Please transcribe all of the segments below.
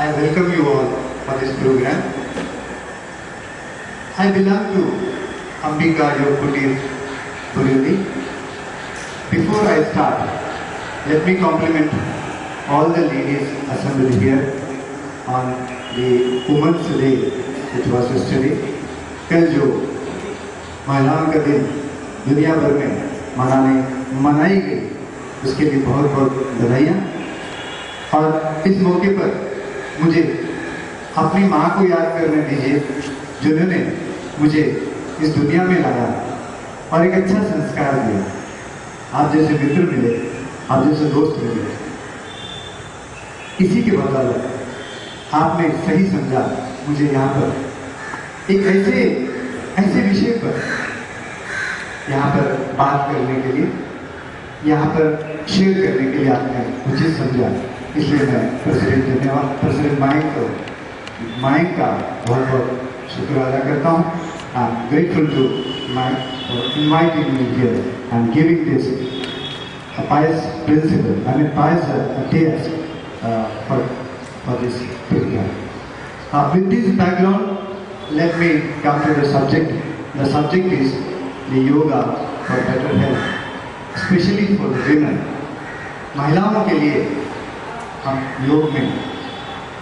I welcome you all for this program. I belong to Ambika Yog Kutir, Borivali. Before I start, let me compliment all the ladies assembled here on the Women's Day, which was yesterday. कल जो महिलाओं का दिन दुनिया भर में मनाई गई, उसके लिए बहुत बहुत बधाइयाँ। और इस मौके पर मुझे अपनी माँ को याद करने दीजिए, जिन्होंने मुझे इस दुनिया में लाया और एक अच्छा संस्कार दिया। आप जैसे मित्र मिले, आप जैसे दोस्त मिले, इसी के बदौलत आपने सही समझा मुझे यहाँ पर एक ऐसे विषय पर यहाँ पर बात करने के लिए, यहाँ पर शेयर करने के लिए आपने उचित समझा। इसलिए मैं प्रेसिडेंट माइक का बहुत बहुत शुक्र अदा करता हूँ। I am grateful to Mike for inviting me here and giving this pious principle, pious ideas for this program. With this background, let me come to the subject. The subject is the yoga for better health, especially for the women. महिलाओं के लिए हम योग में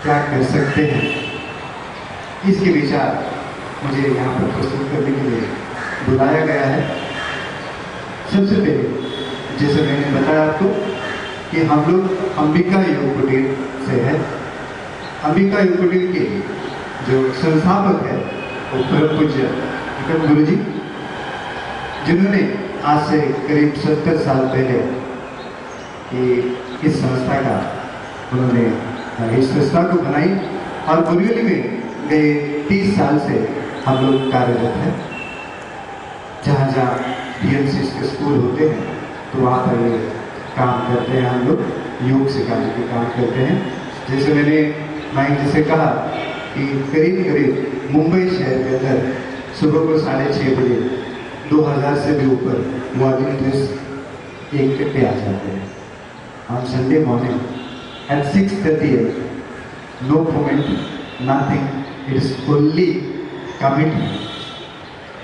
क्या कर सकते हैं, इसके विचार मुझे यहाँ पर प्रस्तुत करने के लिए बुलाया गया है। सबसे पहले जैसे मैंने बताया आपको कि हम लोग अंबिका योग कुटीर से है। अंबिका योग कुटीर के जो संस्थापक है वो परम पूज्य गुरु जी, जिन्होंने आज से करीब 70 साल पहले इस संस्था का उन्होंने इस संस्था को बनाई और बोरीवली में गए 30 साल से हम लोग कार्यरत हैं। जहाँ जहाँ BMC के स्कूल होते हैं तो वहाँ पर ये काम करते हैं, हम लोग योग सिखाने के काम करते हैं। जैसे मैंने माइक जैसे कहा कि करीब मुंबई शहर के अंदर सुबह को 6:30 बजे 2000 से भी ऊपर वॉलंटियर्स एक पे आ जाते हैं। On Sunday morning at 6:30 AM, no comment, nothing. It is only commitment.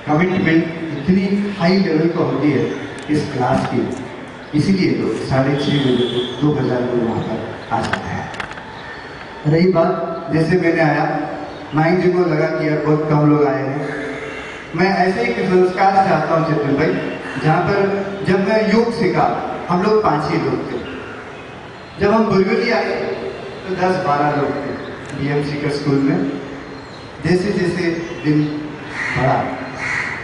Commitment इतनी हाई लेवल पर होती है इस क्लास की, इसीलिए लोग 6:30 बजे को 2000 लोग वहाँ पर आ जाते हैं। रही बात, जैसे मैंने आया, माइक जी को लगा कि यार बहुत कम लोग आए हैं। मैं ऐसे ही संस्कार से आता हूँ चित्र भाई, जहाँ पर जब मैं योग सीखा हम लोग 5 ही लोग थे। जब हम बोरीवली आए तो 10-12 लोग थे BMC के स्कूल में। जैसे जैसे दिन बढ़ा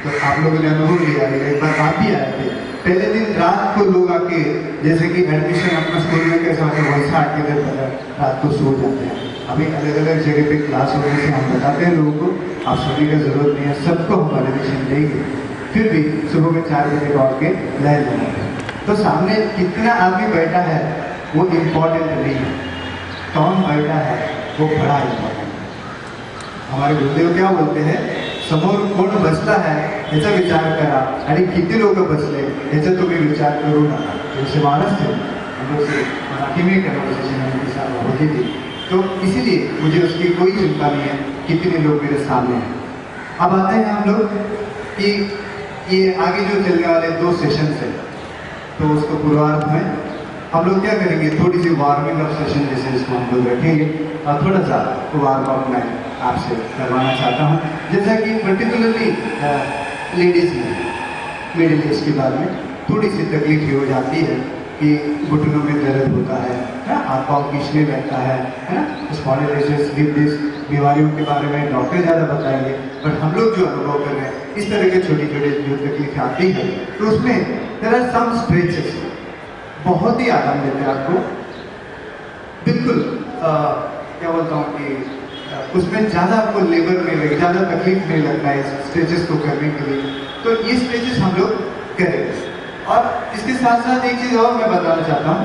तो आप लोगों ने अनुभव लिया। एक बार आप भी आए थे, पहले दिन रात को लोग आके, जैसे कि एडमिशन अपना स्कूल में कैसा होता है वैसा आके रात को सो जाते हैं। अभी अलग अलग जगह पे क्लास होने से हम बताते हैं लोगों को, आप सोने की जरूरत नहीं है, सबको हम एडमिशन देंगे। फिर भी सुबह में 4 बजे लौट के लहर जाना है। तो सामने कितना आदमी बैठा है वो इम्पोर्टेंट नहीं है, कौन बैठा है वो बड़ा इम्पोर्टेंट है। हमारे गुरुदेव क्या बोलते हैं, समोर कोण बसता है याचा विचार करा आणि किती लोक बसले याचा तुम्ही विचार करू नका। जैसे मानस थे हम लोग से मराठी में कन्वर्सेशन होती थी, तो इसीलिए मुझे उसकी कोई चिंता नहीं है कितने लोग मेरे सामने हैं। अब आते हैं हम लोग कि ये आगे जो चलने वाले 2 सेशन है, तो उसको पूर्वार्ध में हम लोग क्या करेंगे, थोड़ी सी वार्मिंग अप सेशन जैसे इसको हम लोग रखेंगे और थोड़ा सा वार्म अप मैं आपसे करवाना चाहता हूँ। जैसा कि पर्टिकुलरली लेडीज में मिडिल एज के बाद में थोड़ी सी तकलीफ हो जाती है कि घुटनों में दर्द होता है ना, हाथ पाँव खींचने लगता है ना, स्पॉन्डिलोसिस, स्लिप डिस्क बीमारियों के बारे में डॉक्टर ज़्यादा बताएंगे, बट हम लोग जो अनुभव कर रहे हैं इस तरह के छोटी छोटी जो तकलीफ आती है तो उसमें देयर आर सम स्ट्रेचेस बहुत ही आराम देते हैं आपको। बिल्कुल क्या बोलता हूँ कि उसमें ज़्यादा आपको लेबर नहीं लगेगा, ज़्यादा तकलीफ नहीं लगता है इस स्ट्रेचेस को करने के लिए। तो ये स्ट्रेचेस हम लोग करेंगे। और इसके साथ साथ एक चीज़ और मैं बताना चाहता हूँ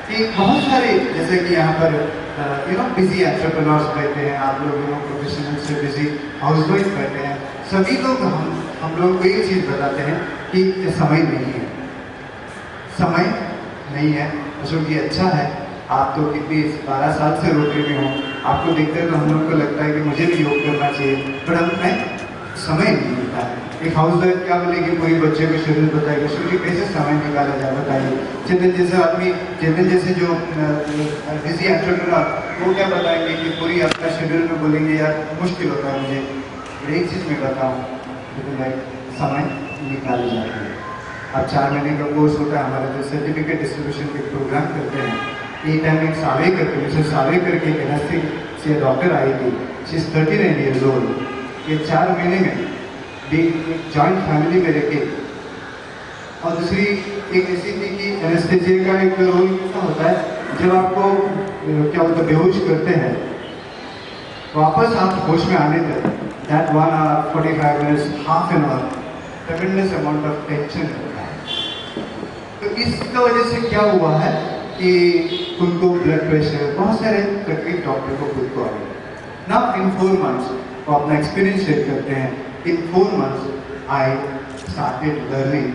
कि बहुत सारे जैसे कि यहाँ पर बिजी एंटरप्रेन्योर्स बैठे हैं, आप लोग प्रोफेशनल से बिजी हाउसवाइफ बैठे हैं, सभी लोग हम लोग को एक चीज़ बताते हैं कि समय नहीं है, समय नहीं है। अशोक जी अच्छा है आप तो कितनी 12 साल से रोटरी में हो, आपको देखते हैं तो हम लोग को लगता है कि मुझे भी योग करना चाहिए, पर हमें समय नहीं मिलता है। एक हाउस वाइफ क्या बोलेगी, कोई बच्चे को शेड्यूल बताएगा, शेड्यूल कैसे समय निकाला जाए बताइए। चेतन जैसे आदमी, चेतन जैसे जो बिजी एंटरप्रेन्योर, वो क्या बताएंगे कि पूरी अपना शेड्यूल में बोलेंगे यार मुश्किल होता है मुझे। एक चीज़ मैं बताऊँ, लेकिन भाई समय निकाली जाती है। अब 4 महीने का कोर्स होता है हमारा, जो सर्टिफिकेट डिस्ट्रीब्यूशन के प्रोग्राम करते हैं। एक टाइम एक सावेकर के, मिसेस सावेकर के एनेस्थेटिक से डॉक्टर आई थी, शी इज 39 ईयर्स ओल्ड। ये 4 महीने में जॉइंट फैमिली में रह के, और दूसरी एक ऐसी थी कि एनेस्थेसिया का एक रोल कैसा होता है, जब आपको क्या होता है बेहोश करते हैं, वापस आप होश में आने तक that 1 hour 45 minutes half an hour ट्रेमेंडस amount of tension होता है। तो इसका वजह से क्या हुआ है कि उनको ब्लड प्रेशर, बहुत सारे तकलीफ डॉक्टर को खुद को आ गई। नाउ इन 4 months वो अपना एक्सपीरियंस शेयर करते हैं। In 4 months I started learning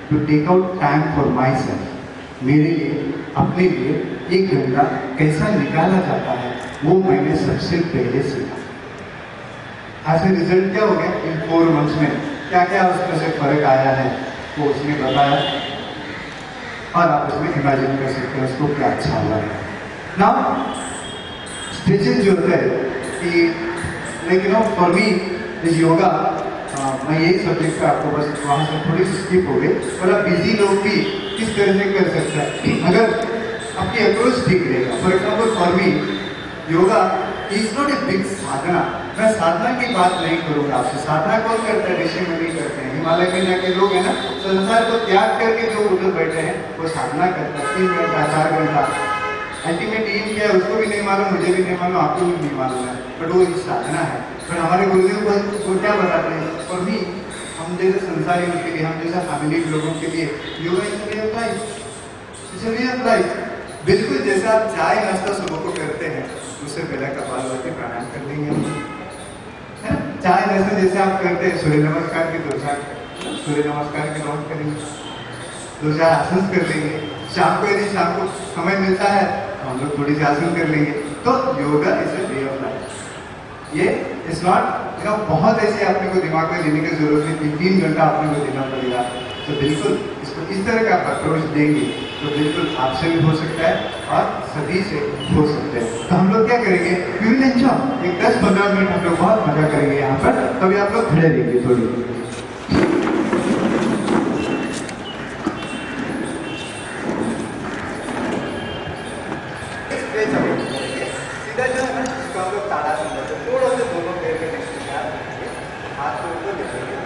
to take out time for my self. मेरे लिए, अपने लिए 1 घंटा कैसा निकाला जाता है, वो मैंने सबसे पहले सीखा। ऐसे रिजल्ट क्या हो गया इन 4 months में, क्या क्या उसमें से फर्क आया है वो उसने बताया, और आप उसमें इमेजिन कर सकते हैं उसको क्या अच्छा हुआ है। नाउ स्ट्रेचेज जो होता है कि like for me this yoga, मैं यही सब्जेक्ट पे आपको बस वहाँ से थोड़ी सी स्किप हो गई, पर अब बिजी लोग भी किस तरह से कर सकते हैं अगर आपकी अप्रोच ठीक रहेगा। For example for me yoga is not a big sadhana. मैं साधना की बात नहीं करूँगा आपसे, साधना कौन करता है, ऋषि मुनि करते हैं, हिमालय में जाके लोग हैं ना, संसार को त्याग करके जो उधर बैठे हैं वो साधना करता है 3 घंटा 4 घंटा। अल्टीमेट एम क्या है उसको भी नहीं मालूम, मुझे भी नहीं मालूम, आपको भी नहीं मालूम है, बट वो एक साधना है। पर हमारे गुरुदेव को क्या बताते हैं, और भी हम जैसे संसारियों के लिए, हम जैसे फैमिली लोगों के लिए yoga is a way of life, it's a way of life. बिल्कुल जैसे आप चाय नाश्ता सुबह को करते हैं, उससे पहले कपालभाति प्राणायाम कर लेंगे हम, है ना। चाय नाश्ता जैसे आप करते हैं, सूर्य नमस्कार के 2-4 राउंड करेंगे, 2-4 आसन कर लेंगे। शाम को यदि शाम को समय मिलता है तो हम लोग थोड़ी सी आसन कर लेंगे। तो yoga is a way of life. ये इट्स नॉट बहुत ऐसे अपने को दिमाग में लेने की जरूरत नहीं, 3 घंटा अपने को देना पड़ेगा। तो बिल्कुल इसको इस तरह का अप्रोच देंगे तो बिल्कुल आपसे भी हो सकता है और सभी से हो सकता है। तो हम लोग क्या करेंगे, वी विल एंजॉय। एक 10-15 मिनट हम लोग बहुत मजा करेंगे यहाँ पर। तभी आप लोग खड़े रहेंगे थोड़ी। सीधा जो है ना, इसको हम लोग ताड़ासन बोलते हैं। थोड़ा सा दोनों पैर के नेक्स्ट के साथ रखेंगे, हाथ को ऊपर लेंगे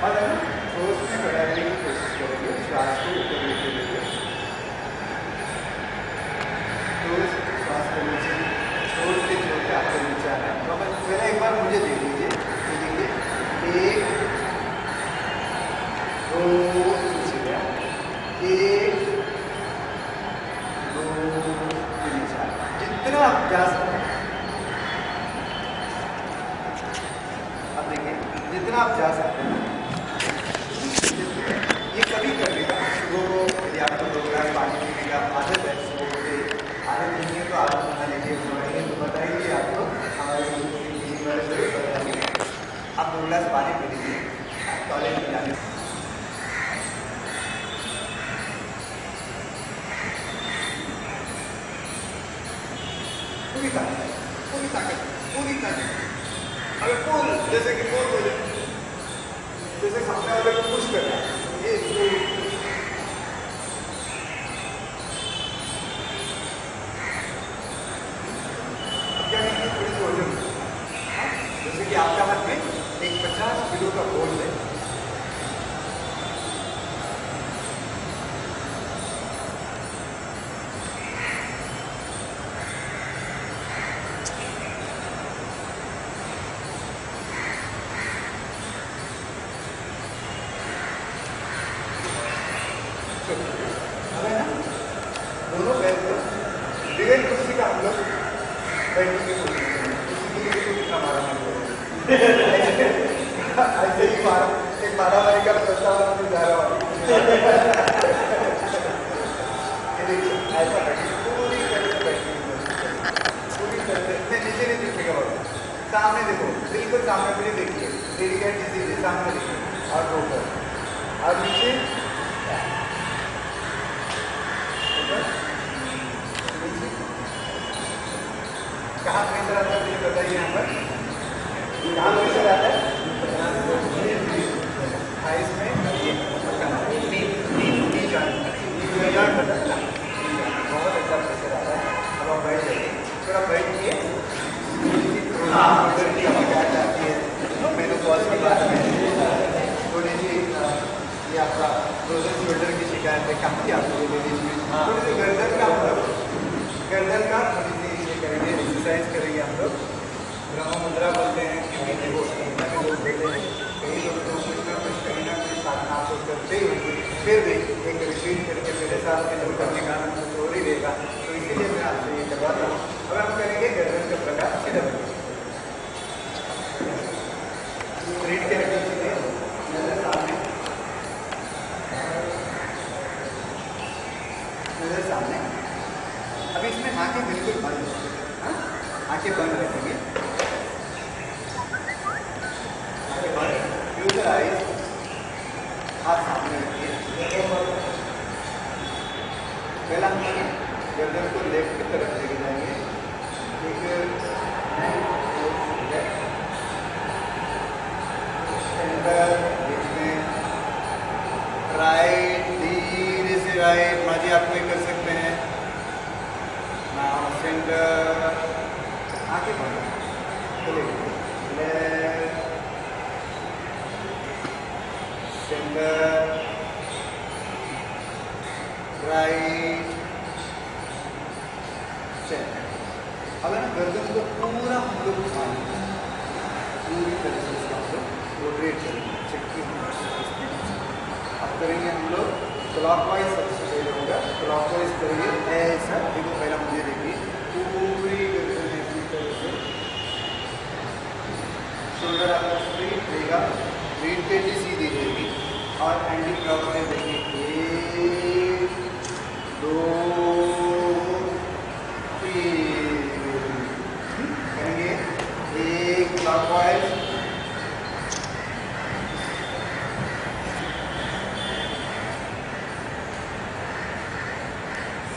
और है ना ठोस में खड़ा रहने की कोशिश करेंगे। श्वास को ऊपर लेते हुए ठोस श्वास को नीचे छोड़ते छोड़ते आपको नीचे आना है। तो पहले एक बार मुझे देख लीजिए, देखिए 1 2 नीचे गया, 1 2 3 4, जितना आप जा सकते हैं। अब देखिए जितना आप जा सकते हैं ये कभी कर लेगा। वो यदि आपको 2 गिलास पानी पीने का आदत है, आदत नहीं है तो आदत बना लीजिए, तो बताइए आपको हमारे बताइए। आप 2 गिलास पानी पी लीजिए, टॉयलेट में जाने पूरी ताकत अगर फुल, जैसे कि फुल हो जाए, जैसे सामने वाले को पुश करना है, ये क्या नहीं, थोड़ी सी वजन, जैसे कि आपका हाथ में एक 50 किलो का बोल है, दोनों पैर को डिवाइन कुर्सी का हम लोग बैठने की कोशिश करें। कुर्सी के लिए कितना मारा ऐसे ही मारा, एक मारामारी का प्रस्ताव में जा रहा हूँ। ऐसा बैठिए, पूरी सामने भी देखिए, डेलिकेट डिजीज सामने देखिए और ऊपर और नीचे कहाँ प्रेशर आता है मुझे बताइए। यहाँ पर कहाँ प्रेशर आता है? इसमें बहुत अच्छा प्रेशर आता है। अब आप बैठ जाइए, थोड़ा बैठ के शिकायत आती है, मेनोपॉज की बात है, थोड़ी सी ये आपका फ्रोजन शोल्डर की शिकायत है, काफ़ी आपको लेडीज में थोड़ी सी गर्दन का हम लोग थोड़ी सी ये करेंगे, एक्सरसाइज करेंगे हम लोग। ब्रह्म मुद्रा बोलते हैं, क्योंकि वो लोग बोलते हैं कई लोग तो कुछ ना कुछ साधना आप लोग करते ही होंगे, फिर भी एक रिपीट करके मेरे साथ के लोग करने का कुछ और ही रहेगा, तो इसीलिए मैं आपसे ये करवाता हूँ। अब हम करेंगे गर्दन का प्रकार सीधा रीड के रखने के लिए नजर सामने। अब इसमें आंखें बिल्कुल बंद, आंखें बंद रखेंगे, आंखें बंद, क्लोज योर आईज, हाथ सामने रखिए। पहला हम गर्दन को लेफ्ट की तरफ लेके जाएंगे, सेंटर बीच में, राइट, धीरे से राइट, माजी आप कोई कर सकते हैं। नाउ सेंटर, आगे बढ़ो, लेफ्ट, सेंटर, राइट, सेंटर। अब है ना गर्दन को पूरा हम लोग पूरी तरह से इसका हम लोग रोटेट करेंगे, अब करेंगे हम लोग क्लॉकवाइज। सबसे पहले होगा क्लॉकवाइज करेंगे, ऐसा देखो, पहला मुझे देखिए, पूरी गर्दन ऐसी तरह से, शोल्डर आपका स्ट्रेट रहेगा, रीढ़ पेटी सीधी रहेगी और एंटी क्लॉकवाइज देखिए, 1 2 3 करेंगे, 1 क्लॉकवाइज,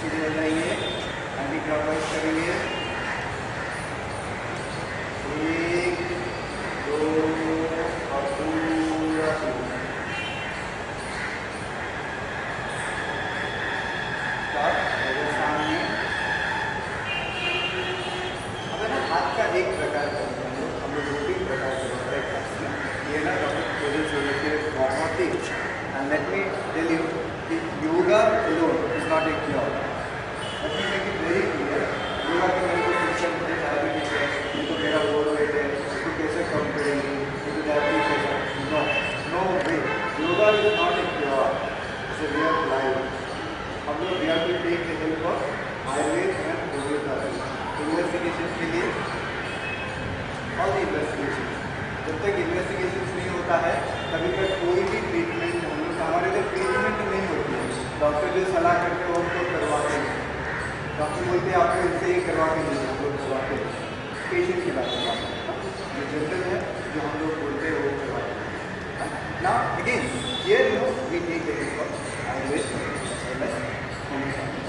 सीधे हो जाएंगे, एंटी क्लॉकवाइज करेंगे, 1 2 और पूरा सामने। अब ना हाथ का एक प्रकार करते हैं हम लोग 2-3 प्रकार से होता है क्लास में, ये ना डॉक्टर शोल्डर के बहुत ही, and let me tell you कि yoga alone is not a cure. Let me make it very clear. Yoga के मेरे को टेंशन है, डायबिटीज है, ये तो मेरा ओवरवेट है, इसको कैसे कम करेंगे, ये तो डायबिटीज है, no way, yoga is not a cure, it's a way of life. हम लोग we have to take the help of Ayurveda and homeopathy investigation के लिए, ऑल द इन्वेस्टिगेशन। जब तक इन्वेस्टिगेशन नहीं होता है तभी तक कोई भी ट्रीटमेंट हम लोग, हमारे जो ट्रीटमेंट नहीं होती है, डॉक्टर जो सलाह करते हैं वो हम लोग करवाते हैं, डॉक्टर बोलते हैं आपको इससे ही करवा के नहीं, हम लोग करवाते हैं, पेशेंट की बात करवाते हैं, जो जनरल है जो हम लोग बोलते हैं वो करवाते हैं। Now again here no we take the help of Ayurveda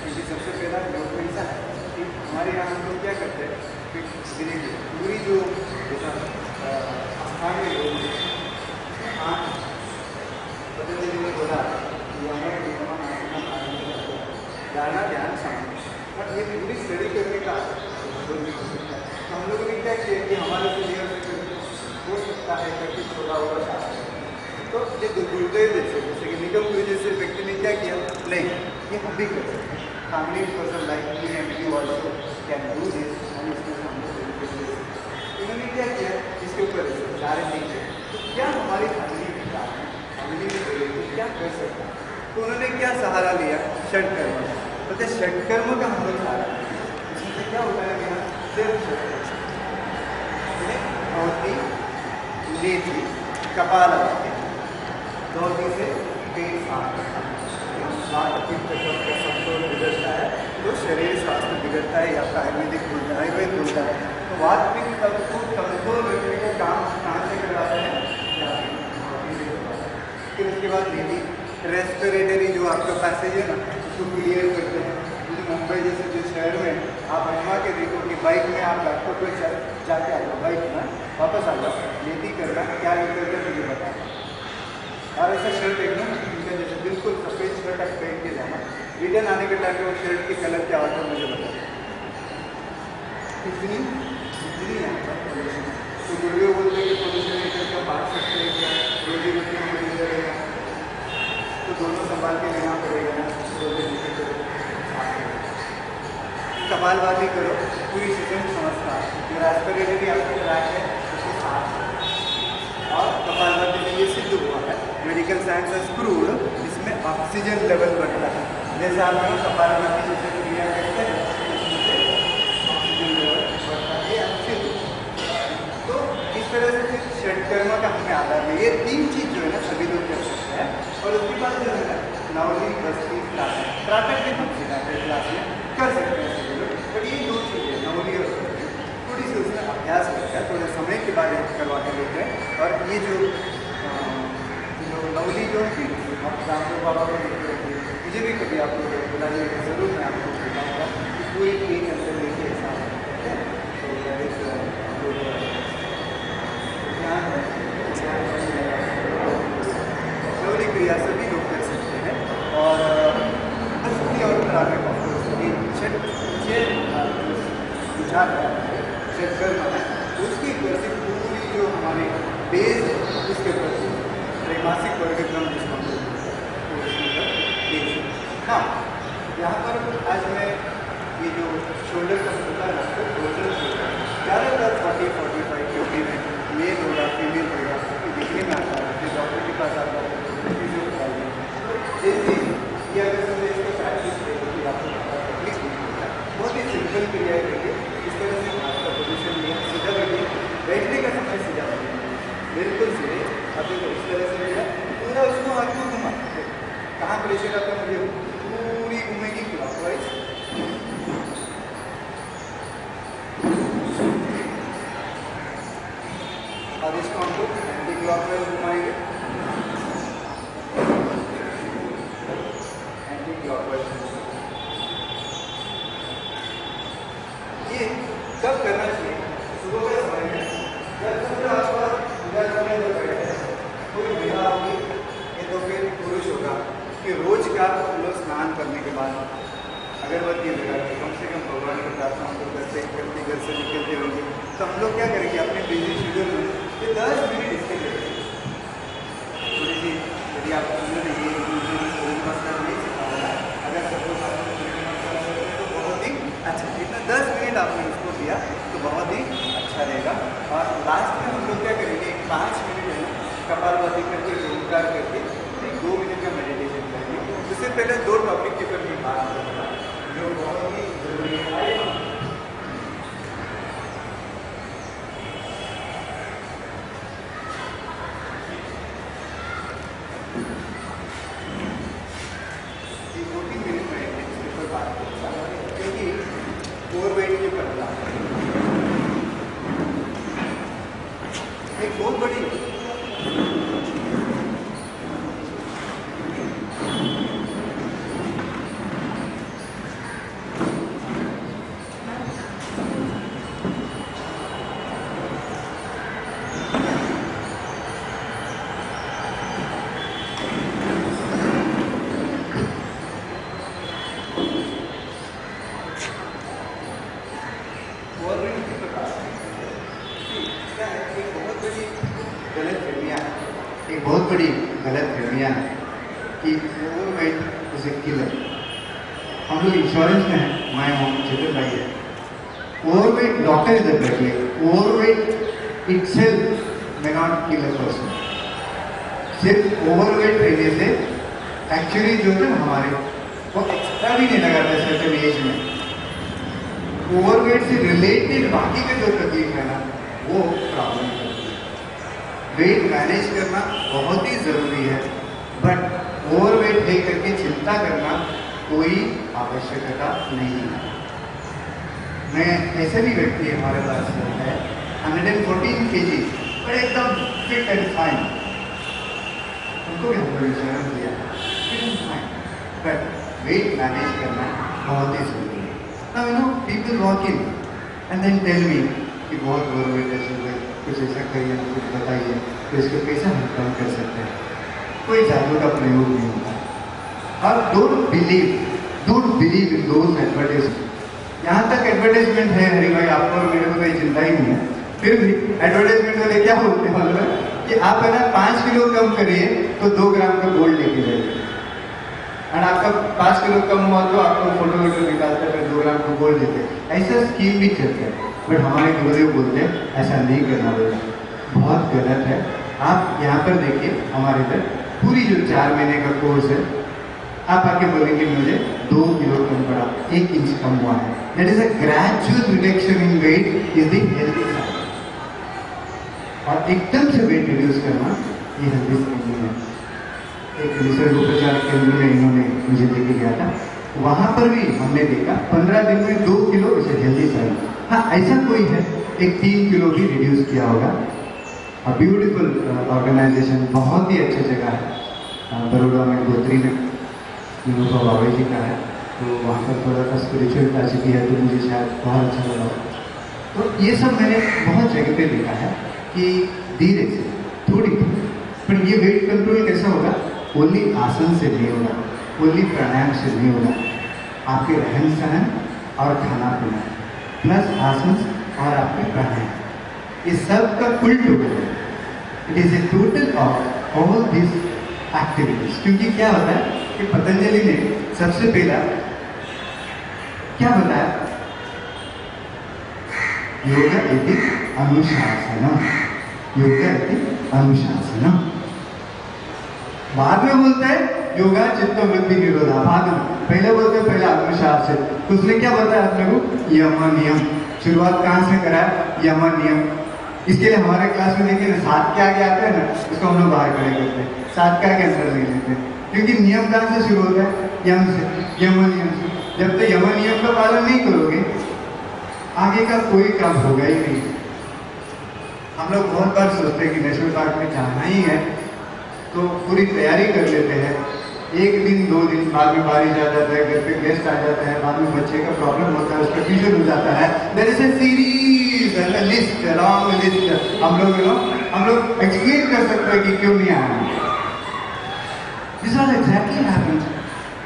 क्योंकि सबसे पहला लोग ऐसा है कि हमारे यहाँ हम लोग क्या करते हैं कि पूरी जो स्थान में लोग पतंजलि ने बोला जाना ध्यान सामने, बट ये पूरी स्टडी करने का तो हम लोगों ने क्या किया कि हमारे से लिया हो सकता है करके छोटा होगा चाहते हैं, तो ये गुरुदेव जैसे कि निगम गुरु जैसे व्यक्ति ने क्या किया, नहीं ये हम भी कर सकते हैं, family person like me and you also can do this, and इसमें हम लोग इन्होंने क्या किया इसके ऊपर सारे नहीं किए, तो क्या हमारी फैमिली में फैमिली में क्या कर सकता है, तो उन्होंने क्या सहारा लिया, षटकर्म, तो षटकर्म का हम लोग सहारा लिया। इसमें से क्या होता है मेरा सिर्फ धोती, लेटी, कपालभाति, धोती से पेट साफ करना, बिगड़ता है तो शरीर स्वास्थ्य बिगड़ता है, या आयुर्वेदिक बोलता है, आयुर्वेद बोलता है, तो वात पित्त को कंट्रोल रखने का काम उसके बाद रेस्पिरेटरी जो आपका पैसेज है ना उसको क्लियर करते हैं। जैसे मुंबई जैसे जो शहर में आप आजमा के देखो कि बाइक में आप लैपटॉप पे जाके आ जाओ, बाइक में वापस आ जाओ, लेती करना क्या करते हैं मुझे बताओ। और ऐसा शर्ट देखना इनका जैसे बिल्कुल सफ़ेद शर्ट आप पहन के जाना, रिटर्न आने के टाइम पे वो शर्ट की कलर क्या होता है मुझे बताओ। इतनी यहाँ पर पोल्यूशन है। तो गुड़ियों बोलते हैं कि पोल्यूशन एक का बांट सकते हैं क्या, रोजी रोटी में मिल जाएगा, तो दोनों संभाल के लेना पड़ेगा ना। कपालभाति करो, पूरी सिस्टम समझता है। जो रेस्पिरेटरी आपकी ट्रैक है उसको साफ और कपालभाति में ये सिद्ध हुआ है, मेडिकल साइंस हैज प्रूव्ड इसमें ऑक्सीजन लेवल बढ़ता है। जैसे आप लोग कपालभाति जैसे क्रिया करते हैं ऑक्सीजन लेवल बढ़ता है, ये अच्छी। तो इस तरह से फिर षटकर्म का हमें आधार है। ये तीन चीज़ जो है ना सभी लोग कर सकते हैं। और उसके बाद जो है ना नवली बस्ती त्राटक के हम सिखाते क्लास में कर सकते हैं सभी लोग। बट ये दो चीज़ें नवली और थोड़ी सी उसमें अभ्यास करता है, थोड़े समय के बाद करवा के लेते हैं। और ये जो नवली जो थी आप रामदेव बाबा को देखते रखिए, मुझे भी कभी आप लोग बुलाइए ज़रूर, मैं आपको बताऊँगा कि पूरी एक अंदर लेके ऐसा है। तो नवली क्रिया सभी लोग कर सकते हैं। और बस्ती और त्राटक विचार है षटकर्म है उसके ऊपर से पूरी जो हमारे बेस है उसके ऊपर से त्रैमासिक वर्गक्रम जिसको हम लोग हाँ। यहाँ पर आज मैं ये जो शोल्डर का होता है आपको टोटल ज़्यादातर 40-45 क्योंकि में मेल होगा फीमेल होगा दिखने में आता है, फिर डॉक्टर के पास आता है फिजियोथेरेपी। जैसे ये अगर समझे इसको प्रैक्टिस करेंगे आपको तकलीफ नहीं होता, बहुत ही सिंपल क्रिया करिए। इस तरह से आपका पोजिशन लिया सीधा करिए, बैठने का समय सीधा करिए, बिल्कुल सीधे। अब देखो इस तरह से लिया पूरा उसको आपको घुमा, कहाँ प्रेशर आता है मुझे पूरी घूमेगी क्लॉकवाइज। और इसको हमको एंटी क्लॉकवाइज घुमाएंगे, एंटी क्लॉकवाइज। ये कब करना चाहिए? सुबह के समय में जब सूर्य आपका पूजा समय जब बैठे कोई महिला होगी ये तो फिर पुरुष होगा कि रोज का लोग स्नान करने के बाद अगरबत्ती लगा के कम से कम भगवान की प्रार्थना को करते करते घर से निकलते होंगे। तो हम लोग क्या करेंगे अपने बिजली शेड्यूल में ये 10 मिनट इसके लिए थोड़ी सी, यदि आप नहीं नमस्कार नहीं सिखा रहा है, अगर सपोज आप तो बहुत ही अच्छा, इतना 10 मिनट आपने उसको दिया तो बहुत ही अच्छा रहेगा। और लास्ट में हम लोग क्या करेंगे 5 मिनट है कपालभाति करके ओंकार करके 2 मिनट का मेडिटेशन करेंगे। उससे पहले 2 टॉपिक के ऊपर भी बात करूँगा जो बहुत ही जरूरी है। ओवरवेट के ऊपर एक बहुत बड़ी गलतफहमियाँ हैं कि ओवरवेट इज ए किलर। हम लोग इंश्योरेंस में हैं, मैं हूँ चित्र भाई है। ओवरवेट डॉक्टर इधर बैठिए, overweight itself may not kill a person। सिर्फ ओवरवेट रहने से एक्चुअली जो है हमारे वो एक्स्ट्रा भी नहीं लगाता सर्टेन एज में। ओवरवेट से रिलेटेड बाकी के जो तकलीफ है ना वो प्रॉब्लम है। वेट मैनेज करना बहुत ही ज़रूरी है, बट ओवरवेट है करके चिंता करना कोई आवश्यकता नहीं है। मैं ऐसे भी व्यक्ति हमारे पास है 114 kg पर एकदम फिट एंड फाइन, उनको उसको भी हम लोग इंश्योरेंस दिया, बट वेट मैनेज करना बहुत ही जरूरी है। Now you know people walk in and then tell me कि बहुत ओवरवेट है, कुछ ऐसा करिए, कुछ बताइए तो इसको कैसे हम कम कर सकते हैं। कोई जादू का प्रयोग नहीं होता। और don't believe in those advertisement. यहाँ तक एडवर्टाइजमेंट है हरी भाई, आपको और मेरे को कोई चिंता ही नहीं है, फिर भी एडवर्टाइजमेंट वाले क्या बोलते हैं मालूम है कि आप है ना 5 किलो कम करिए तो 2 ग्राम का गोल्ड लेके जाइए, और आपका 5 किलो कम हुआ तो आपको फोटो वोटो निकालते हैं 2 ग्राम का गोल्ड देते हैं। ऐसा स्कीम भी चलता है, बट हमारे गुरुदेव बोलते हैं ऐसा नहीं करना पड़ेगा, बहुत गलत है। आप यहाँ पर देखिए हमारे इधर पूरी जो 4 महीने का कोर्स है, आप आके बोलेंगे मुझे 2 किलो कम पड़ा, 1 इंच कम हुआ है, that is a gradual reduction in weight is the healthy side. और एकदम से वेट रिड्यूस करना ये हेल्दी साइड नहीं है। एक निसर्ग उपचार केंद्र में इन्होंने मुझे लेके गया था, वहां पर भी हमने देखा 15 दिन में 2 किलो इसे हेल्दी साइड। हाँ, ऐसा कोई है एक 3 किलो भी रिड्यूस किया होगा। ब्यूटीफुल ऑर्गेनाइजेशन, बहुत ही अच्छी जगह है बड़ौदा में, गोत्री में विनोबा भावे जी का है, तो वहाँ पर थोड़ा सा स्पिरिचुअल टच भी है, तो मुझे शायद बहुत अच्छा लगा। तो ये सब मैंने बहुत जगह पे देखा है कि धीरे से थोड़ी, पर ये वेट कंट्रोल कैसा होगा? ओनली आसन से नहीं होगा, ओनली प्राणायाम से नहीं होगा, आपके रहन सहन और खाना पीना प्लस आसन और आपके प्राणायाम, ये सब का full total, it is a total of all this activities. क्योंकि क्या होता है कि पतंजलि ने सबसे पहला क्या बताया? योगा इति अनुशासनम, योगा इति अनुशासनम। बाद में बोलते हैं योगा चित्त वृत्ति निरोधा, बाद में पहले बोलते हैं पहला अनुशासन। तो उसने क्या बताया अपने को? यम नियम। शुरुआत कहाँ से कराया? यम नियम। इसके लिए हमारे क्लास में देखिए ना, 7 के आगे आते हैं ना, उसको हम लोग बाहर खड़े करते हैं, 7 के आगे अंदर ले लेते हैं, क्योंकि नियम कहाँ से शुरू होता है? यम से, यम नियम से। जब तक यम नियम का पालन नहीं करोगे आगे का कोई काम होगा ही नहीं। हम लोग बहुत बार सोचते हैं कि नेशनल पार्क में जाना ही है, तो पूरी तैयारी कर लेते हैं, 1 दिन 2 दिन, बाद में बारिश आ जाता है, घर पे गेस्ट आ जाता है, बाद में बच्चे का प्रॉब्लम होता है, उसका ट्यूशन हो जाता है, there is a series and a list, long list. हम लोग एक्सप्लेन कर सकते हैं कि क्यों नहीं आया। This was exactly happened.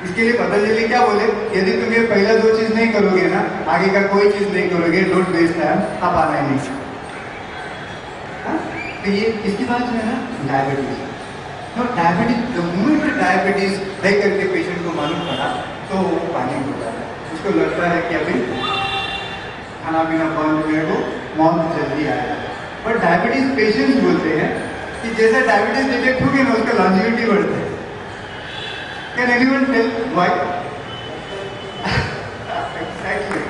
इसके लिए पतंजलि क्या बोले? यदि तुम ये पहला 2 चीज नहीं करोगे ना, आगे का कोई चीज नहीं करोगे, डोंट वेस्ट टाइम, आप आना ही नहीं। तो ये इसके बाद जो है ना डायबिटीज, तो डायबिटीज, मोमेंट डायबिटीज है करके पेशेंट को मालूम पड़ा तो वो पानी होता है, उसको लगता है कि अभी खाना पीना बंद, मेरे को मौत जल्दी आएगा। बट डायबिटीज पेशेंट्स बोलते हैं कि जैसे डायबिटीज डिटेक्ट होगी ना, उसका लॉन्जिविटी बढ़ता है। Can anyone tell why? Exactly,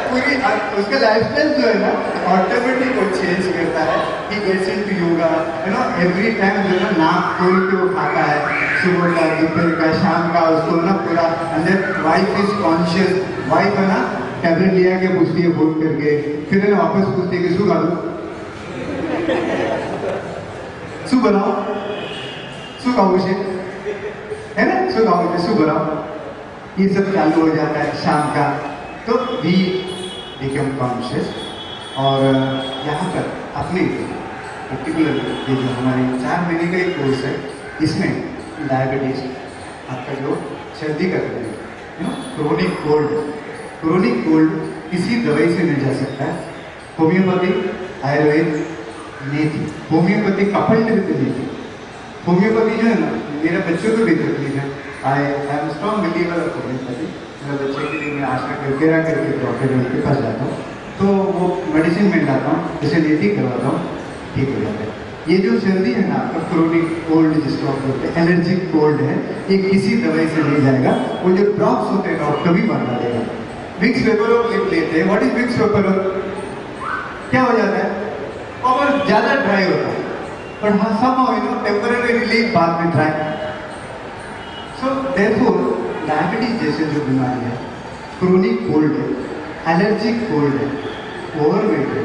पूरी उसका लाइफस्टाइल जो है ना ऑटोमेटिक वो चेंज करता है। He gets into yoga, you know, every time जो है ना नाक खोल के वो खाता है, सुबह का, दोपहर का, शाम का, उसको ना पूरा अंदर। वाइफ इज कॉन्शियस, वाइफ है ना टैबलेट लिया के पूछती है फोन करके, फिर है ना वापस पूछती है कि शू खा दो, शू बनाओ, शू खाओ उसे, है ना, शू खाओ उसे, शू बनाओ, ये सब चालू हो जाता है शाम का। तो वी बिकम कॉन्शियस। और यहाँ पर अपने पर्टिकुलर ये जो हमारे 4 महीने का एक कोर्स है, इसमें डायबिटीज, आपका जो सर्दी का क्रोनिक कोल्ड किसी दवाई से नहीं जा सकता है। होम्योपैथी, आयुर्वेद, नेति, होम्योपैथी कपल्ड विद नेति। होम्योपैथी जो है ना, मेरे बच्चों को भी तकलीफ है, I am strong believer of homeopathy. मेरे बच्चे के लिए मैं आशा करके डॉक्टर के पास जाता हूँ, तो वो मेडिसिन में लाता हूँ, जैसे नेति करवाता हूँ, ठीक हो जाता है। ये जो सर्दी है ना, आपका क्रोनिक कोल्ड जिसको आप बोलते हैं, एलर्जिक कोल्ड है, ये किसी दवाई से नहीं जाएगा। वो जो ड्रॉप्स होते हैं डॉक्टर भी बता देगा। विक्स वेपोरोल लेते हैं, व्हाट इज विक्स वेपोरोल? क्या हो जाता है? और ज्यादा ड्राई होता है, पर हाँ somehow you know temporary relief, बाद में ड्राई। सो देयरफॉर डायबिटीज जैसे जो बीमारी है, क्रोनिक कोल्ड है, एलर्जिक कोल्ड है, ओवरवेट है,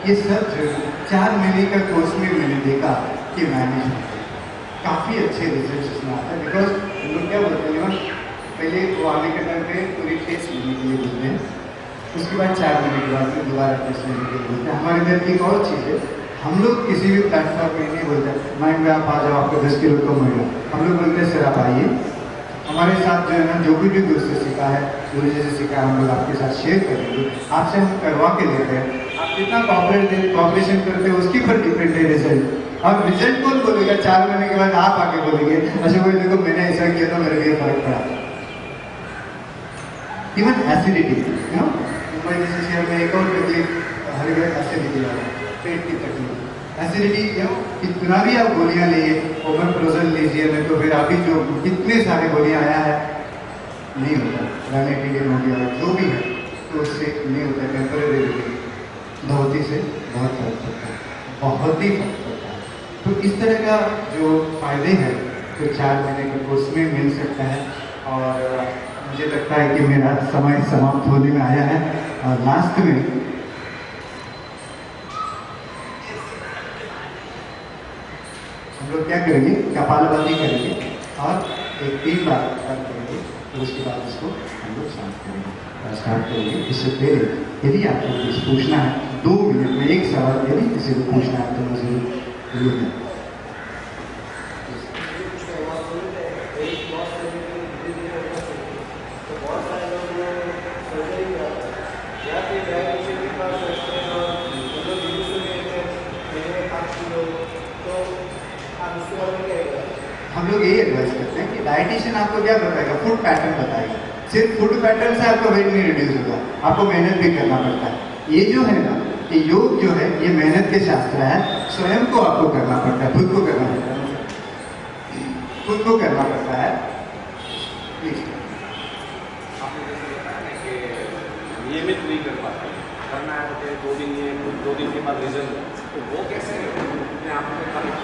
ये सब जो 4 महीने का कोर्स में मैंने देखा कि मैनेज काफ़ी अच्छे रिजल्ट इसमें आता है। बिकॉज हम लोग क्या बोलते हैं ना, पहले वो आने के टाइम पे पूरी टेस्ट लेने के लिए बोलते हैं, उसके बाद 4 महीने के बाद में दोबारा टेस्ट लेने के लिए बोलते हैं। हमारे घर की एक और चीज़ है, हम लोग किसी भी प्लेटफॉर्म पे नहीं बोलते माइंड में आप आ जाओ आपको 10 किलो कम होगा। हम लोग बोलते हैं सर आप आइए, हमारे साथ जो है ना जो भी दोस्त से सीखा है, गुरु जी से सीखा है, हम लोग आपके साथ शेयर करेंगे, आपसे हम करवा के लेते हैं। आप जितना कॉपरेशन करते हो उसके पर डिपेंड है रिजल्ट। और रिजल्ट कौन बोलेगा? 4 महीने के बाद आप आके बोलेंगे अच्छा भाई देखो मैंने ऐसा किया था मेरे लिए फर्क पड़ा। Even acidity you know, Mumbai जैसे शहर में एक और तकलीफ हर घर एसिडिटी वाला, पेट की तकलीफ। एसिडिटी यू नो कितना भी आप गोलियां लिए, ओमेप्रोजोल लीजिए, नहीं तो फिर अभी जो कितने सारे गोलियां आया है नहीं होता, रैमेटिडिन हो गया जो भी है, तो उससे नहीं होता, टेम्परेरी धोती से बहुत फर्क पड़ता है, बहुत ही फर्क पड़ता है। तो इस तरह का जो फायदे हैं तो 4 महीने के कोर्स में मिल सकता है। और मुझे लगता है कि मेरा समय समाप्त होने में आया है और लास्ट में हम लोग क्या करेंगे, कपालभाति करेंगे और एक 3 बार करेंगे, तो उसके बाद इसको हम लोग शांत करेंगे, स्टार्ट करेंगे। इससे पहले यदि आपको कुछ पूछना है 2 मिनट में एक सवाल यदि किसी को पूछना है तो मुझे जरूर है। हम लोग यही एडवाइस करते हैं कि डाइटिशियन आपको क्या बताएगा, फूड पैटर्न बताएगा। सिर्फ फूड पैटर्न से आपका वेट नहीं रिड्यूस होगा, आपको मेहनत भी करना पड़ता है। ये जो है ना, ये योग जो है ये मेहनत के शास्त्र है, स्वयं को आपको करना पड़ता है, खुद को करना पड़ता है, खुद को करना पड़ता है। नियमित नहीं कर पाते, करना है तो 2 दिन ये 2 दिन के बाद रिजल्ट, तो वो कैसे अपने आप में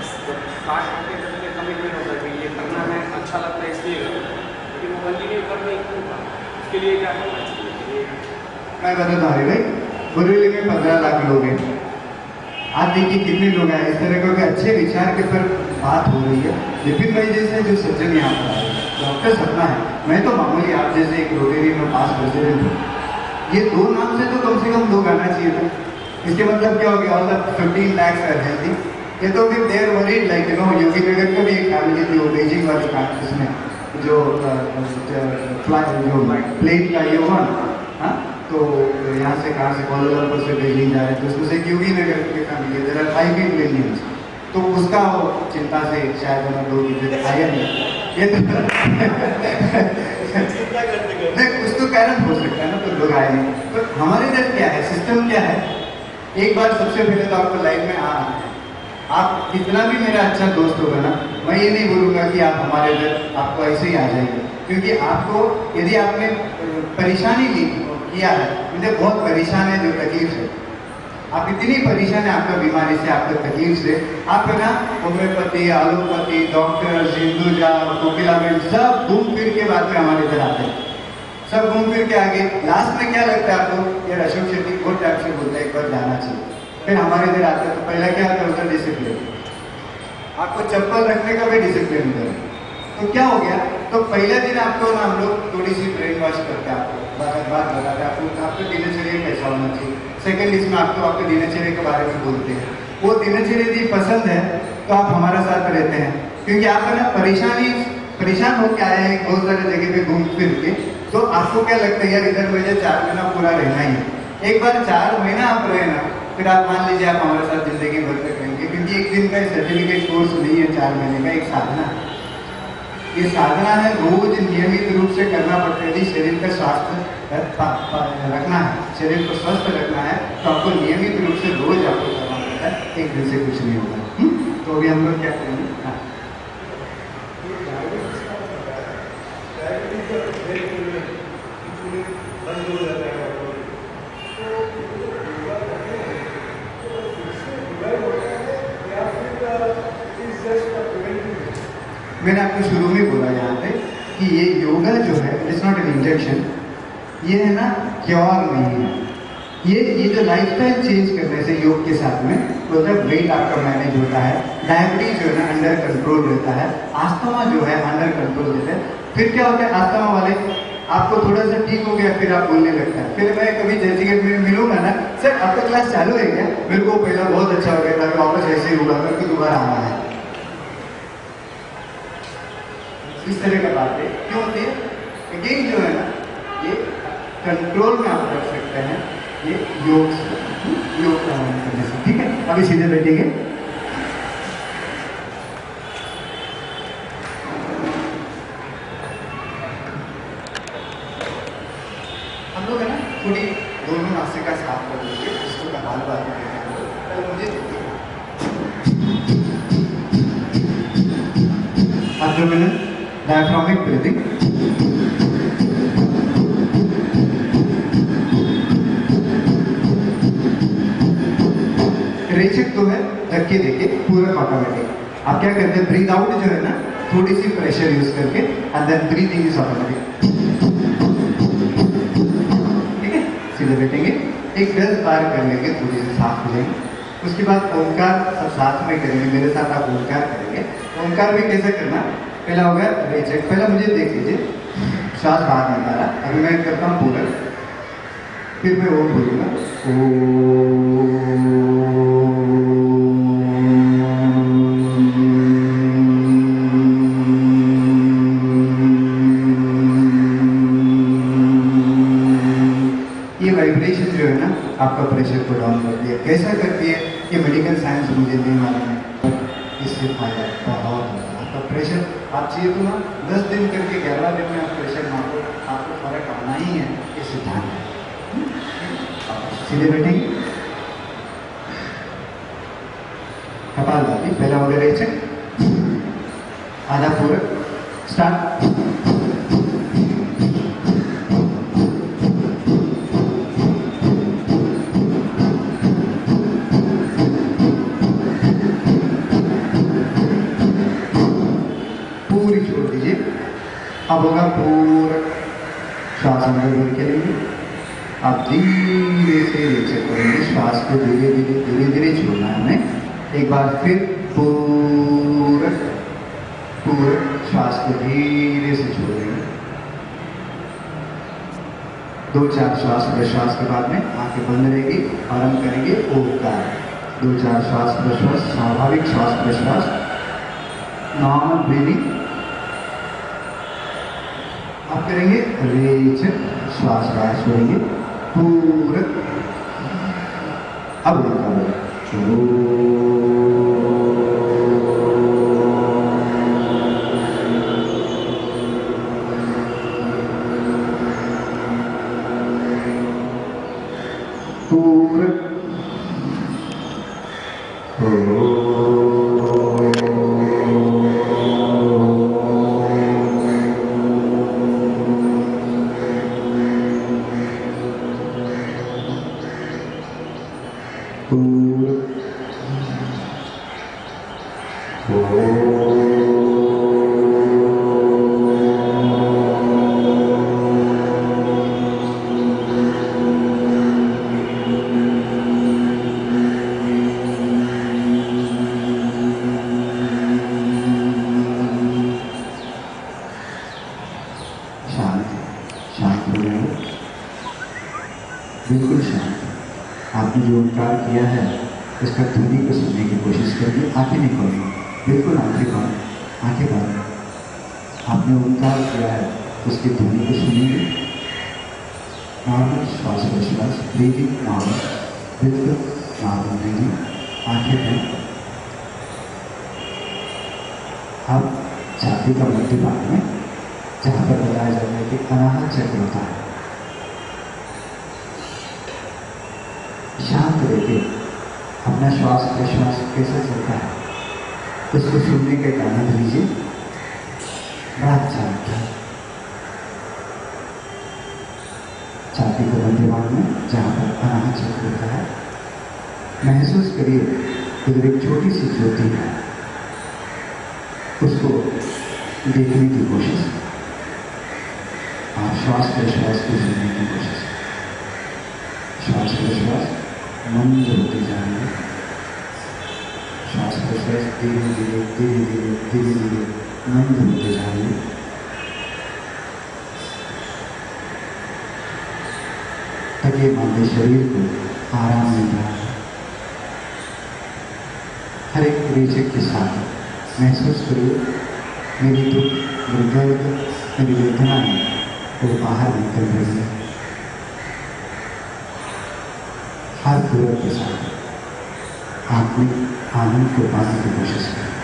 स्टार्ट करके कमिटमेंट होता है कि ये करना है, अच्छा लगता है इसलिए करना है, लेकिन वो कंटिन्यू कर नहीं पाता, उसके लिए क्या करना चाहिए? मैं बताता हूँ भाई, बुरेली में 15 लाख लोग हैं, आज देखिए कितने लोग हैं इस तरह के अच्छे विचार के पर बात हो रही है। विपिन भाई जैसे जो सज्जन यहाँ पर आए, डॉक्टर सपना है, मैं तो मामूली आप जैसे एक रोटेरी में पास प्रेसिडेंट हूँ, ये 2 नाम से तो कम से कम लोग आना चाहिए था। इसके मतलब क्या हो गया, मतलब 15 लाख है हेल्थी। ये तो फिर देर वरीड लाइक यू नो, योगी नगर का भी एक फैमिली थी, वो बीजिंग वाली फैमिली, इसमें जो प्लेन का ये हुआ हाँ, तो यहाँ से कहाँ से कोलकाता से बीजिंग जा रहे थे, उसमें से योगी नगर की फैमिली देर आर 5 इंडियंस, तो उसका वो चिंता से शायद हम लोग इधर आया नहीं। ये तो नहीं, कुछ तो कारण हो सकता है ना, तो लोग आए नहीं। तो हमारे इधर क्या है, सिस्टम क्या है, एक बार सबसे पहले तो आपको लाइन में आना है। आप कितना भी मेरा अच्छा दोस्त होगा ना, मैं ये नहीं बोलूँगा कि आप हमारे इधर आपको ऐसे ही आ जाएंगे, क्योंकि आपको यदि आपने परेशानी किया है, मुझे बहुत परेशान है जो तकलीफ है, आप इतनी परेशान है आपका बीमारी से, आपका तकलीफ से, आप है ना homeopathy, allopathy, doctor, Hinduja, Kokilaben सब घूम फिर के बाद में हमारे इधर आते हैं, सब घूम फिर के आगे लास्ट में क्या लगता है आपको, यार अशोक शेट्टी बहुत टाइम से बोलते हैं एक बार जाना चाहिए, फिर हमारे इधर आते हैं। तो पहला क्या होता है उसका डिसिप्लिन, आपको चप्पल रखने का भी डिसिप्लिन होता है। तो क्या हो गया, तो पहले दिन आपको ना हम लोग थोड़ी सी ब्रेन वॉश करते हैं, आपको बात बताते हैं आपको दिनचर्या कैसा होना चाहिए। सेकेंड इसमें आपको आपके दिनचर्या के बारे में बोलते हैं, वो दिनचर्या यदि पसंद है तो आप हमारे साथ रहते हैं, क्योंकि आप है ना परेशान होकर आए हैं बहुत सारे जगह पे घूम फिर के, तो आपको क्या लगता है यार इधर मुझे 4 महीना पूरा रहना ही है। एक बार 4 महीना आप रहे ना, फिर आप मान लीजिए आप हमारे साथ जिंदगी भर तक रहेंगे, क्योंकि एक दिन का सर्टिफिकेट कोर्स नहीं है, 4 महीने का एक साधना है। ये साधना है, रोज नियमित रूप से करना पड़ता है। यदि शरीर का स्वास्थ्य रखना है, शरीर को स्वस्थ रखना है, तो आपको नियमित रूप से रोज आपको करना पड़ता है, एक दिन से कुछ नहीं होगा। तो अभी हम लोग क्या करेंगे, हाँ मैंने आपको शुरू में बोला यहाँ पे कि ये योगा जो है इट्स नॉट एन इंजेक्शन, ये है ना क्योर नहीं है, ये जो लाइफस्टाइल चेंज करने से योग के साथ में होता है, वेट आपका मैनेज होता है, डायबिटीज जो है ना अंडर कंट्रोल रहता है, आस्थमा जो है अंडर कंट्रोल रहता है। फिर क्या होता है, आस्थमा वाले आपको थोड़ा सा ठीक हो गया फिर आप बोलने लगता है। फिर मैं कभी चर्चगेट में मिलूंगा ना, सर आपका क्लास चालू है क्या, मेरे को पहला बहुत अच्छा हो गया था, वापस ऐसे ही हुआ, मेरे को दोबारा आना है। इस तरह का बात है, क्यों होती है? अगेन जो है ना, ये कंट्रोल में आप रख सकते हैं, ये योग प्राणायाम करने से। ठीक है, अभी सीधे बैठेंगे। हम लोग है ना थोड़ी दोनों नासिका साफ कर लेंगे, इसको कपाल भाती देते हैं। पहले मुझे देखिए, एब्डोमिनल डायफ्रामिक ब्रीथिंग, रेचक तो है धक्के देके पूरा ऑटोमेटिक। आप क्या करते हैं, ब्रीथ आउट जो है ना थोड़ी सी प्रेशर यूज करके, and then breathing is automatic. ठीक है, सीधे बैठेंगे, एक 10 बार कर लेंगे, थोड़ी सी साफ हो जाएंगे। उसके बाद ओंकार सब साथ में करेंगे, मेरे साथ आप ओंकार करेंगे। ओंकार भी कैसे करना, पहला होगा रेचक, पहला मुझे देख लीजिए, श्वास बाहर निकाला, अभी मैं करता हूँ पूरा, फिर मैं ओम बोलूंगा, वाइब्रेशन जो है ना आपका प्रेशर को डाउन करती है। कैसा करती है ये मेडिकल साइंस मुझे नहीं मालूम है, इससे फायदा बहुत होता है। आपका प्रेशर आप चाहिए तो ना 10 दिन करके 11 दिन में आप प्रेशर मापो, आपको फर्क आना ही है, ये सिद्धांत है। सीधे बैठेंगे, कपालभाति, पहला हो गया रेचक, आधा पूरक, स्टार्ट। पूरी छोड़ दीजिए, अब होगा पूरक, श्वास अंदर भर के लेंगे, आप धीरे से नीचे करेंगे, श्वास को धीरे धीरे धीरे धीरे छोड़ना है हमें। एक बार फिर पूरक पूरक, श्वास को धीरे से छोड़ेंगे। 2-4 श्वास प्रश्वास के बाद में आंखें बंद रहेगी और हम करेंगे ओंकार। 2-4 श्वास प्रश्वास, स्वाभाविक श्वास प्रश्वास, नॉर्मल ब्रीदिंग। आप करेंगे रेचक, श्वास बाहर छोड़ेंगे, पूरक, अब पूरक, बिल्कुल शांत। आपने जो ओंकार किया है उसका ध्वनि को सुनने की कोशिश करिए, आंखें नहीं खोलिए, बिल्कुल आंखें बंद, आंखें बंद। आपने ओंकार किया है उसकी ध्वनि को सुनिए, नॉर्मल श्वास प्रश्वास, ब्रीदिंग नॉर्मल, बिल्कुल नॉर्मल ब्रीदिंग, आंखें बंद। अब छाती का मध्य भाग में जहाँ पर बताया जाता है कि अनाहत चक्र होता है, शांत रहकर अपना श्वास प्रश्वास कैसे चलता है उसको सुनने के आनंद लीजिए। बड़ा अच्छा लगता है। छाती के मध्य भाग में जहाँ पर अनाहत चक्र होता है, महसूस करिए उधर एक छोटी सी ज्योति है, उसको देखने की कोशिश, आप श्वास प्रश्वास को सुनने की कोशिश। श्वास प्रश्वास मंद होते जाएंगे। श्वास प्रश्वास धीरे धीरे धीरे धीरे धीरे धीरे मंद होते जाएंगे। थके मांदे शरीर को आराम मिल रहा है। हर एक रेचक के साथ महसूस करिए मेरी दुख, मेरी दर्द, मेरी वेदनाएं वो बाहर निकल रही है। हर पूरक के साथ आत्मिक आनंद को पाने की कोशिश करें।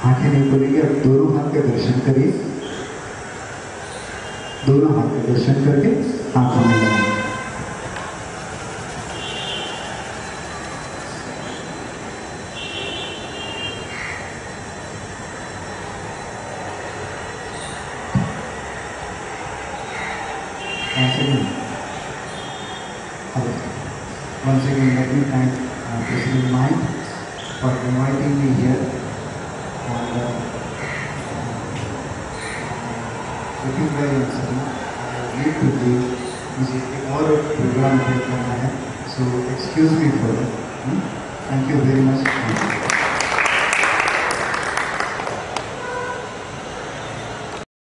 आंखें नहीं खोलेंगे। अब दोनों हाथ का दर्शन करिए। दोनों हाथ का दर्शन करके आंखों में लगाएं। ऐसे नहीं। Once again, let me thank President Mike for inviting me here. And looking very uncertain, I need to leave. मुझे एक और प्रोग्राम अटेंड करना है, so excuse me for that. Thank you very much.